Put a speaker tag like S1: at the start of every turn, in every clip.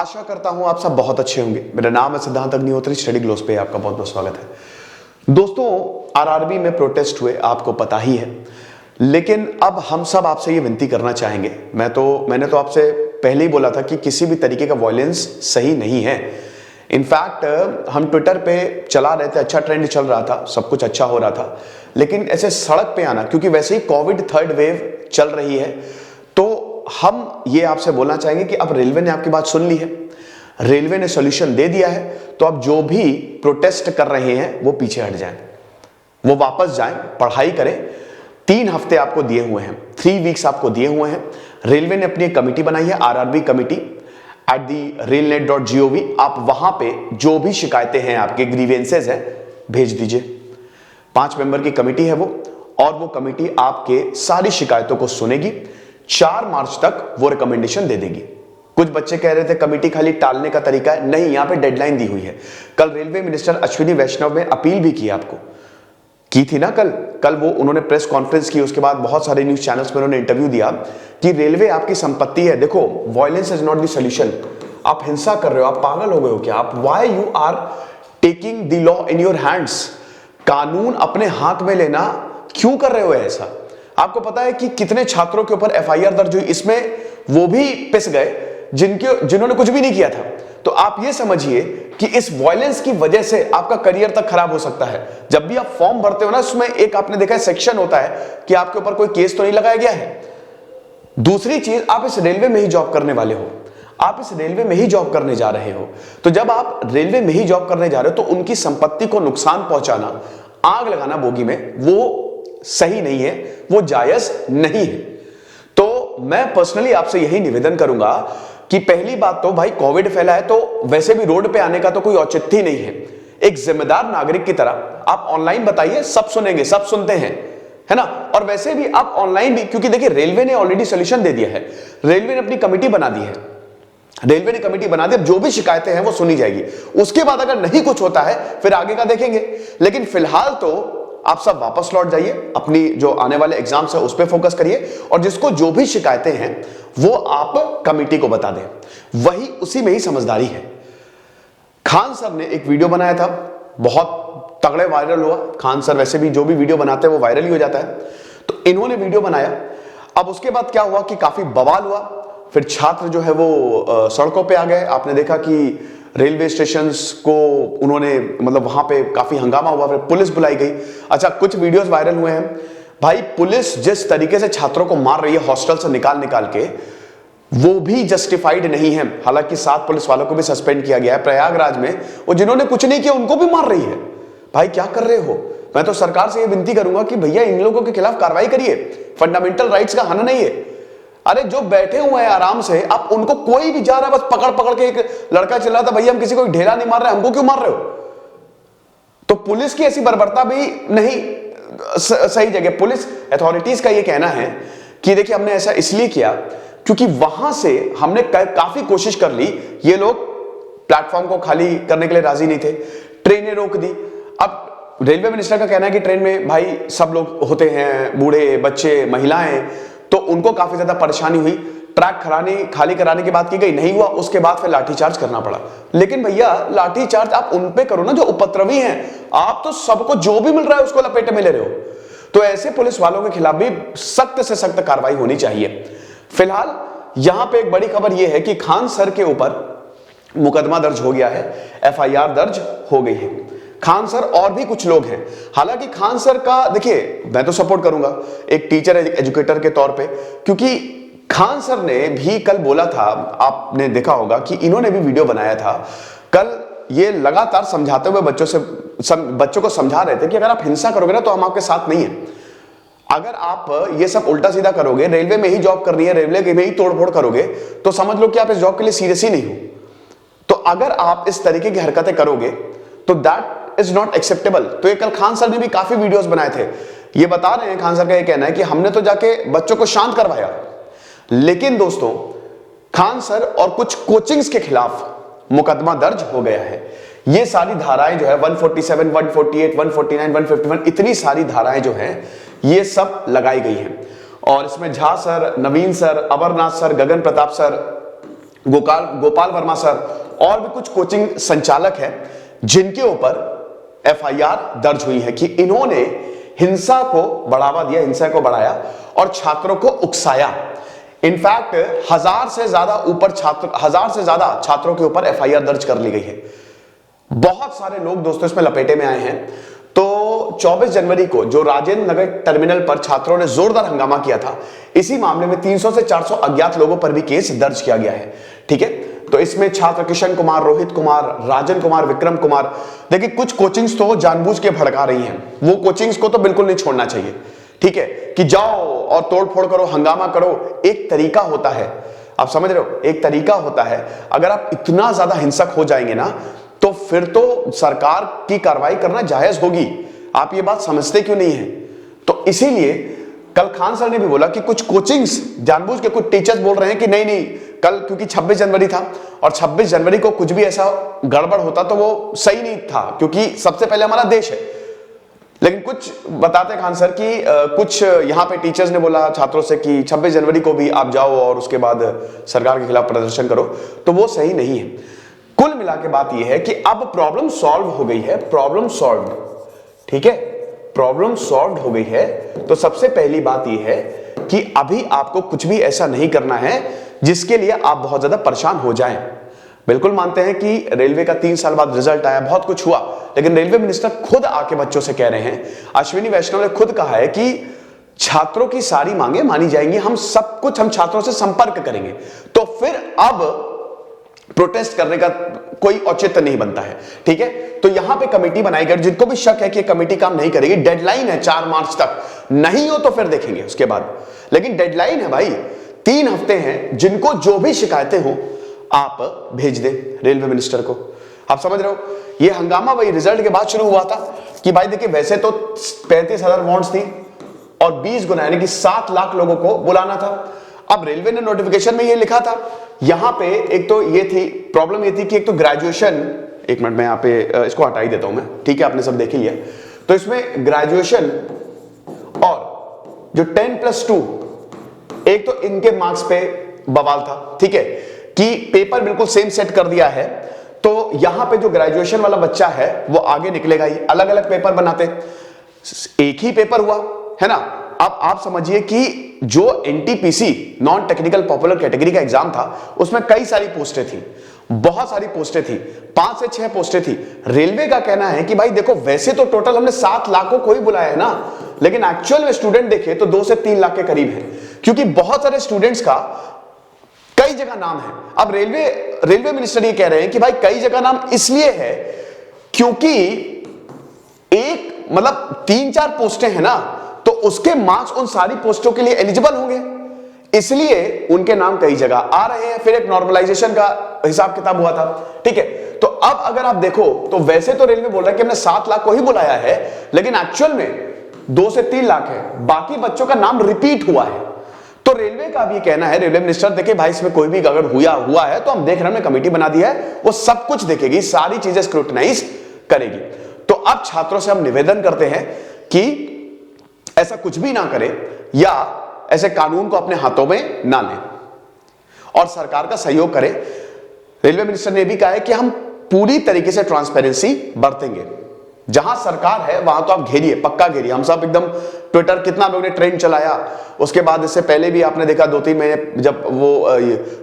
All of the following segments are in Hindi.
S1: आशा करता हूं आप सब बहुत अच्छे होंगे। मेरा नाम है सिद्धांत अग्निहोत्री, स्टडी ग्लोस पे आपका बहुत बहुत स्वागत है। दोस्तों, आरआरबी में प्रोटेस्ट हुए, आपको पता ही है, लेकिन अब हम सब आपसे ये विनती करना चाहेंगे। मैंने तो आपसे पहले ही बोला था कि किसी भी तरीके का वायलेंस सही नहीं है। इनफैक्ट हम ट्विटर पे चला रहे थे, अच्छा ट्रेंड चल रहा था, सब कुछ अच्छा हो रहा था, लेकिन ऐसे सड़क पे आना, क्योंकि वैसे ही कोविड थर्ड वेव चल रही है, तो हम ये आपसे बोलना चाहेंगे कि अब रेलवे ने आपकी बात सुन ली है, रेलवे ने सॉल्यूशन दे दिया है, तो अब जो भी प्रोटेस्ट कर रहे हैं वो पीछे हट जाएं, वो वापस जाएं, पढ़ाई करें। 3 हफ्ते आपको दिए हुए हैं, 3 वीक्स आपको दिए हुए हैं। रेलवे ने अपनी एक कमेटी बनाई है, आरआरबी कमेटी @railnet.gov। आप वहां पे जो भी शिकायतें हैं, आपके ग्रीवेंसेस हैं, भेज दीजिए। 5 मेंबर की कमेटी है वो, और वो कमेटी आपके सारी शिकायतों को सुनेगी। 4 मार्च तक वो रिकमेंडेशन दे देगी। कुछ बच्चे कह रहे थे कमेटी खाली टालने का तरीका है, नहीं, यहां पे डेडलाइन दी हुई है। कल रेलवे मिनिस्टर अश्विनी वैष्णव ने अपील भी की, आपको की थी ना कल वो उन्होंने प्रेस कॉन्फ्रेंस की, उसके बाद बहुत सारे न्यूज चैनल्स में उन्होंने इंटरव्यू दिया कि रेलवे आपकी संपत्ति है, देखो violence is not the solution. आप हिंसा कर रहे हो, आप पागल हो गए हो क्या? आप why you are taking the law in your hands? कानून अपने हाथ में लेना क्यों कर रहे हो ऐसा? आपको पता है कि कितने छात्रों के ऊपर एफआईआर दर्ज हुई, इसमें वो भी पिस गए जिन्होंने कुछ भी नहीं किया था। तो आप ये समझिए कि इस वायलेंस की वजह से आपका करियर तक खराब हो सकता है। जब भी आप फॉर्म भरते हो ना, उसमें एक आपने देखा है सेक्शन होता है कि आपके ऊपर कोई केस तो नहीं लगाया गया है। दूसरी चीज, आप इस रेलवे में ही जॉब करने वाले हो, आप इस रेलवे में ही जॉब करने जा रहे हो, तो जब आप रेलवे में ही जॉब करने जा रहे हो तो उनकी संपत्ति को नुकसान पहुंचाना, आग लगाना बोगी में, वो सही नहीं है, वो जायज नहीं है। तो मैं पर्सनली आपसे यही निवेदन करूंगा कि पहली बात तो भाई कोविड फैला है, तो वैसे भी रोड पे आने का तो कोई औचित्य ही नहीं है। एक जिम्मेदार नागरिक की तरह आप ऑनलाइन बताइए, सब सुनेंगे, सब सुनते हैं, है ना। और वैसे भी आप ऑनलाइन भी, क्योंकि देखिए रेलवे ने ऑलरेडी सोल्यूशन दे दिया है, रेलवे ने अपनी कमेटी बना दी है, रेलवे ने कमेटी बना दी, जो भी शिकायतें हैं वो सुनी जाएगी। उसके बाद अगर नहीं कुछ होता है फिर आगे का देखेंगे, लेकिन फिलहाल तो आप सब वापस लौट जाइए, अपनी जो आने वाले एग्जाम्स है उस पर फोकस करिए, और जिसको जो भी शिकायतें हैं वो आप कमेटी को बता दें, वही उसी में ही समझदारी है। खान सर ने एक वीडियो बनाया था, बहुत तगड़े वायरल हुआ। खान सर वैसे भी जो भी वीडियो बनाते हैं वो वायरल ही हो जाता है, तो इन्होंने वीडियो बनाया। अब उसके बाद क्या हुआ कि काफी बवाल हुआ, फिर छात्र जो है वो सड़कों पे आ गए। आपने देखा कि रेलवे स्टेशंस को उन्होंने, मतलब वहां पे काफी हंगामा हुआ, फिर पुलिस बुलाई गई। अच्छा, कुछ वीडियोस वायरल हुए हैं भाई, पुलिस जिस तरीके से छात्रों को मार रही है हॉस्टल से निकाल के, वो भी जस्टिफाइड नहीं है। हालांकि 7 पुलिस वालों को भी सस्पेंड किया गया है प्रयागराज में, वो जिन्होंने कुछ नहीं किया उनको भी मार रही है। भाई क्या कर रहे हो? मैं तो सरकार से ये विनती करूंगा कि भैया इन लोगों के खिलाफ कार्रवाई करिए, फंडामेंटल राइट्स का हनन नहीं है। अरे जो बैठे हुए हैं आराम से, आप उनको, कोई भी जा रहा है बस पकड़ के, एक लड़का चिल्ला था, भैया हम किसी को ढेला नहीं मार रहे, हमको क्यों मार रहे हो? तो पुलिस की ऐसी बर्बरता भी नहीं सही जगह। पुलिस अथॉरिटीज का ये कहना है कि देखिए हमने ऐसा इसलिए किया क्योंकि वहां से हमने काफी कोशिश कर ली, ये लोग प्लेटफॉर्म को खाली करने के लिए राजी नहीं थे, ट्रेनें रोक दी। अब रेलवे मिनिस्टर का कहना है कि ट्रेन में भाई सब लोग होते हैं, बूढ़े, बच्चे, महिलाएं, तो उनको काफी ज्यादा परेशानी हुई। ट्रैक खाली कराने की बात की गई, नहीं हुआ, उसके बाद फिर लाठीचार्ज करना पड़ा। लेकिन भैया लाठीचार्ज आप उन पे करो ना जो उपद्रवी हैं, आप तो सबको जो भी मिल रहा है उसको लपेटे में ले रहे हो। तो ऐसे पुलिस वालों के खिलाफ भी सख्त से सख्त कार्रवाई होनी चाहिए। फिलहाल यहां पे एक बड़ी खबर यह है कि खान सर के ऊपर मुकदमा दर्ज हो गया है, एफआईआर दर्ज हो गई है। खान सर और भी कुछ लोग हैं। हालांकि खान सर का, देखिए मैं तो सपोर्ट करूंगा एक टीचर एजुकेटर के तौर पे, क्योंकि खान सर ने भी कल बोला था, आपने देखा होगा कि इन्होंने भी वीडियो बनाया था कल, ये लगातार समझाते हुए बच्चों को समझा रहे थे कि अगर आप हिंसा करोगे ना तो हम आपके साथ नहीं है। अगर आप ये सब उल्टा सीधा करोगे, रेलवे में ही जॉब करनी है, रेलवे में ही तोड़फोड़ करोगे, तो समझ लो कि आप इस जॉब के लिए सीरियस ही नहीं हो। तो अगर आप इस तरीके की हरकतें करोगे तो दैट इज नॉट एक्सेप्टेबल। तो ये कल खान सर ने भी काफी वीडियोस बनाए थे, ये बता रहे हैं, खान सर का ये कहना है कि हमने तो जाके बच्चों को शांत करवाया। लेकिन दोस्तों, खान सर और कुछ कोचिंग्स के खिलाफ मुकदमा दर्ज हो गया है। ये सारी धाराएं जो है 147, 148, 149, 151, इतनी सारी धाराएं जो हैं ये सब लगाई गई हैं। और इसमें झा सर, नवीन सर, अमरनाथ सर, गगन प्रताप सर, गोपाल वर्मा सर और भी कुछ कोचिंग संचालक हैं जिनके ऊपर एफआईआर दर्ज हुई है कि इन्होंने हिंसा को बढ़ावा दिया, हिंसा को बढ़ाया और छात्रों को उकसाया। इनफैक्ट 1000 से ज्यादा छात्रों के ऊपर एफआईआर दर्ज कर ली गई है। बहुत सारे लोग दोस्तों इसमें लपेटे में आए हैं। तो 24 जनवरी को जो राजेंद्र नगर टर्मिनल पर छात्रों ने जोरदार हंगामा किया था, इसी मामले में 300 से 400 अज्ञात लोगों पर भी केस दर्ज किया गया है। ठीक है, तो इसमें छात्र किशन कुमार, रोहित कुमार, राजन कुमार, विक्रम कुमार, देखिए कुछ कोचिंग्स तो जानबूझ के भड़का रही हैं, वो कोचिंग्स को तो बिल्कुल नहीं छोड़ना चाहिए। ठीक है, कि जाओ और तोड़फोड़ करो, हंगामा करो, एक तरीका होता है, आप समझ रहे हो, एक तरीका होता है। अगर आप इतना ज्यादा हिंसक हो जाएंगे ना तो फिर तो सरकार की कार्रवाई करना जायज होगी। आप ये बात समझते क्यों नहीं है? तो इसीलिए कल खान सर ने भी बोला कि कुछ कोचिंग्स जानबूझ के, कुछ टीचर्स बोल रहे हैं कि नहीं नहीं, कल क्योंकि 26 जनवरी था और 26 जनवरी को कुछ भी ऐसा गड़बड़ होता तो वो सही नहीं था, क्योंकि सबसे पहले हमारा देश है। लेकिन कुछ बताते खान सर कि कुछ यहां पे टीचर्स ने बोला छात्रों से कि 26 जनवरी को भी आप जाओ और उसके बाद सरकार के खिलाफ प्रदर्शन करो, तो वो सही नहीं है। कुल मिला के बात यह है कि अब प्रॉब्लम सॉल्व हो गई है, प्रॉब्लम सॉल्व। ठीक है, प्रॉब्लम सॉल्व हो गई है। तो सबसे पहली बात यह है कि अभी आपको कुछ भी ऐसा नहीं करना है जिसके लिए आप बहुत ज्यादा परेशान हो जाएं। बिल्कुल मानते हैं कि रेलवे का 3 साल बाद रिजल्ट आया, बहुत कुछ हुआ, लेकिन रेलवे मिनिस्टर खुद आके बच्चों से कह रहे हैं, अश्विनी वैष्णव ने खुद कहा है कि छात्रों की सारी मांगे मानी जाएंगी, हम सब कुछ, हम छात्रों से संपर्क करेंगे। तो फिर अब प्रोटेस्ट करने का कोई औचित्य नहीं बनता है। ठीक है, तो यहां पे कमेटी बनाई गई, जिनको भी शक है कि कमेटी काम नहीं करेगी, डेडलाइन है 4 मार्च तक, नहीं हो तो फिर देखेंगे उसके बाद, लेकिन डेडलाइन है भाई, 3 हफ्ते हैं, जिनको जो भी शिकायतें हो आप भेज दें रेलवे मिनिस्टर को। आप समझ रहे हो, ये हंगामा वही रिजल्ट के बाद शुरू हुआ था कि भाई देखिए वैसे तो 35,000 वॉन्ट्स थी और 20 गुना यानी कि 7 लाख लोगों को बुलाना था। अब रेलवे ने नोटिफिकेशन में ये लिखा था, यहां पे एक तो ये थी प्रॉब्लम, ये थी कि एक तो ग्रेजुएशन, एक मिनट में यहां पे इसको हटा ही देता हूं मैं, ठीक है, आपने सब देख ही लिया। तो इसमें ग्रेजुएशन और जो 10+2, एक तो इनके मार्क्स पे बवाल था। ठीक है, कि पेपर बिल्कुल सेम सेट कर दिया है, तो यहां पे जो ग्रेजुएशन वाला बच्चा है वो आगे निकलेगा ही, अलग अलग पेपर बनाते, एक ही पेपर हुआ है ना। अब आप समझिए कि जो NTPC non technical popular category का एग्जाम था उसमें कई सारी पोस्टें थी, बहुत सारी पोस्टें थी, 5 से 6 पोस्टें थी। रेलवे का कहना है कि भाई देखो वैसे तो टोटल हमने 7 लाख को ही बुलाया है ना, लेकिन एक्चुअल में स्टूडेंट देखे तो 2 से 3 लाख के करीब है, क्योंकि बहुत सारे स्टूडेंट्स का कई जगह नाम है। अब रेलवे मिनिस्टर ये कह रहे हैं कि भाई कई जगह नाम इसलिए है क्योंकि एक मतलब 3-4 पोस्टें हैं ना, तो उसके मार्क्स उन सारी पोस्टों के लिए एलिजिबल होंगे, इसलिए उनके नाम कई जगह आ रहे हैं। फिर एक नॉर्मलाइजेशन का हिसाब किताब हुआ था। ठीक है, तो अब अगर आप देखो तो वैसे तो रेलवे बोल रहा है कि हमने 7 लाख को ही बुलाया है, लेकिन एक्चुअल में 2 से 3 लाख है, बाकी बच्चों का नाम रिपीट हुआ है। तो रेलवे का भी कहना है, रेलवे मिनिस्टर देखे भाई इसमें कोई भी अगर हुआ है तो हम देख रहे हैं, कमेटी बना दी है, वो सब कुछ देखेगी, सारी चीजें स्क्रूटनाइज करेगी। तो अब छात्रों से हम निवेदन करते हैं कि ऐसा कुछ भी ना करें या ऐसे कानून को अपने हाथों में ना लें और सरकार का सहयोग करें। रेलवे मिनिस्टर ने भी कहा है कि हम पूरी तरीके से ट्रांसपेरेंसी बरतेंगे, जहां सरकार है वहां तो आप घेरिए, पक्का घेरिए। हम सब एकदम ट्विटर कितना लोगों ने ट्रेंड चलाया, उसके बाद इससे पहले भी आपने देखा 2-3 महीने जब वो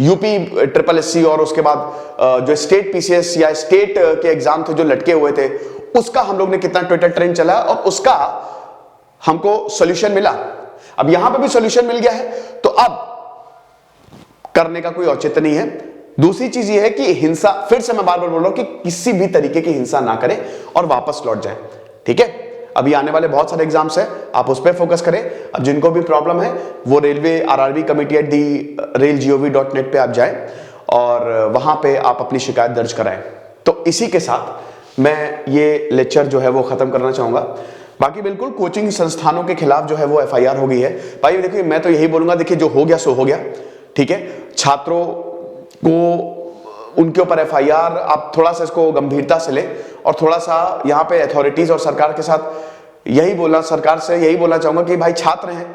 S1: यूपी SSC और उसके बाद जो स्टेट PCS या स्टेट के एग्जाम थे जो लटके हुए थे, उसका हम लोग ने कितना ट्विटर ट्रेंड चलाया और उसका हमको सॉल्यूशन मिला। अब यहां पे भी सॉल्यूशन मिल गया है, तो अब करने का कोई औचित्य नहीं है। दूसरी चीज ये है कि हिंसा, फिर से मैं बार बार बोल रहा हूं कि किसी भी तरीके की हिंसा ना करें और वापस लौट जाएं। ठीक है, अभी आने वाले बहुत सारे एग्जाम्स हैं, आप उस पर फोकस करें। अब जिनको भी प्रॉब्लम है वो रेलवे RRB कमेटी @railgov.net पे आप जाएं और वहां पे आप अपनी शिकायत दर्ज कराएं। तो इसी के साथ मैं ये लेक्चर जो है वो खत्म करना चाहूंगा। बाकी बिल्कुल कोचिंग संस्थानों के खिलाफ जो है वो FIR हो गई है। भाई देखिए मैं तो यही बोलूंगा, देखिए जो हो गया सो हो गया। ठीक है, छात्रों को उनके ऊपर FIR, आप थोड़ा सा इसको गंभीरता से लें और थोड़ा सा यहाँ पे अथॉरिटीज और सरकार के साथ सरकार से यही बोलना चाहूंगा कि भाई छात्र हैं,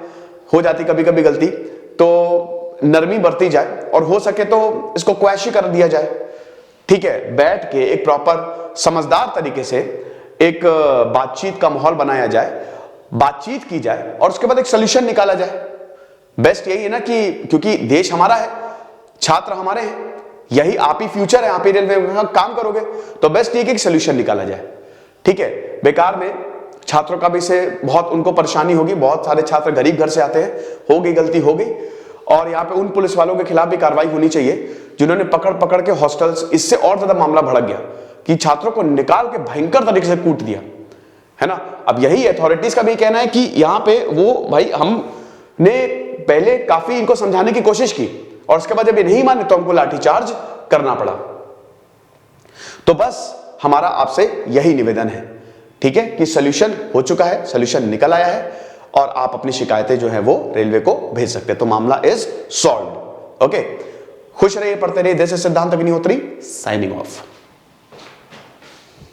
S1: हो जाती कभी कभी गलती, तो नरमी बरती जाए और हो सके तो इसको क्वैश ही कर दिया जाए। ठीक है, बैठ के एक प्रॉपर समझदार तरीके से एक बातचीत का माहौल बनाया जाए, बातचीत की जाए और उसके बाद एक सोल्यूशन निकाला जाए। बेस्ट यही है ना कि क्योंकि देश हमारा है, छात्र हमारे हैं, यही आप ही फ्यूचर है, आप ही रेलवे में काम करोगे, तो बेस्ट ये कि एक सोल्यूशन निकाला जाए। ठीक है, बेकार में छात्रों का भी से बहुत उनको परेशानी होगी, बहुत सारे छात्र गरीब घर से आते हैं, हो गई गलती हो गई, और यहाँ पे उन पुलिस वालों के खिलाफ भी कार्रवाई होनी चाहिए जिन्होंने पकड़ पकड़ के हॉस्टल्स, इससे और ज्यादा मामला भड़क गया कि छात्रों को निकाल के भयंकर तरीके से कूट दिया, है ना। अब यही अथॉरिटीज का भी कहना है कि यहाँ पे वो भाई हमने पहले काफी इनको समझाने की कोशिश की और उसके बाद जब ये नहीं माने तो हमको लाठीचार्ज करना पड़ा। तो बस हमारा आपसे यही निवेदन है, ठीक है, कि सोल्यूशन हो चुका है, सोल्यूशन निकल आया है और आप अपनी शिकायतें जो है वो रेलवे को भेज सकते हैं, तो मामला इज सॉल्व्ड। ओके, खुश रहिए, पढ़ते रहिए। दिस इज सिद्धांत अग्निहोत्री साइनिंग ऑफ।